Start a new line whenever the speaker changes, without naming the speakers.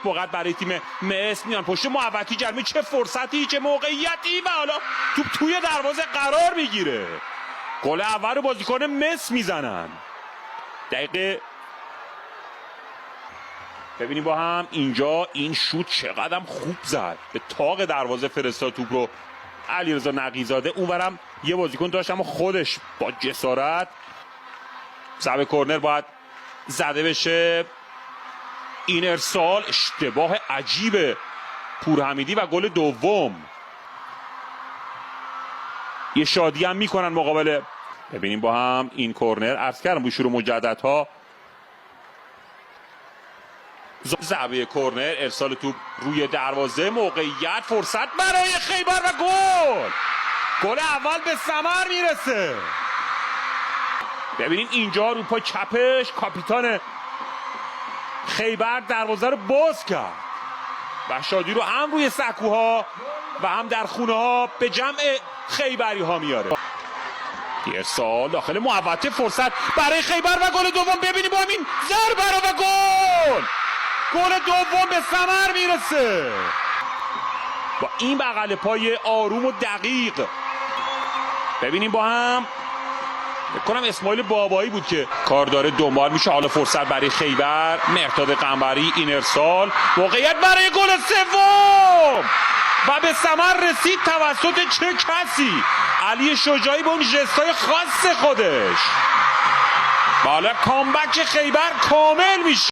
موقع برای تیم مس میان پشت محوطی جرمی. چه فرصتی، چه موقعیتی و حالا توپ توی دروازه قرار میگیره. گل اول رو بازیکن مس میزنن. دقیقه ببینیم با هم اینجا این شوت چقدر خوب زد، به طاق دروازه فرستاد توپ رو علیرضا نقی‌زاده. اونورم یه بازیکن داشت اما خودش با جسارت ضربه کرنر باید زده بشه. این ارسال اشتباه عجیب پورحمیدی و گل دوم. یه شادی هم میکنن مقابل. ببینیم با هم این کرنر، عرض کردم با شروع مجددها ضربه کرنر، ارسال توپ روی دروازه، موقعیت، فرصت برای خیبر و گل. گل اول به ثمر میرسه. ببینیم اینجا رو پای چپش کاپیتان خیبر دروازه رو باز کرد و شادی رو هم روی سکوها و هم در خونه ها به جمع خیبری ها میاره. ارسال داخل محوطه، فرصت برای خیبر و گل دوم. ببینیم با همین ضربه و گل. گل دوم به ثمر میرسه با این بغل پای آروم و دقیق. ببینیم با هم، فکر کنم اسماعیل بابایی بود که کار داره دنبال میشه. حالا فرصت برای خیبر، مهرداد قنبری، این ارسال، موقعیت برای گل سوم و به ثمر رسید توسط چه کسی؟ علی شجاعی با اون ژستای خاص خودش. حالا کامبک خیبر کامل میشه.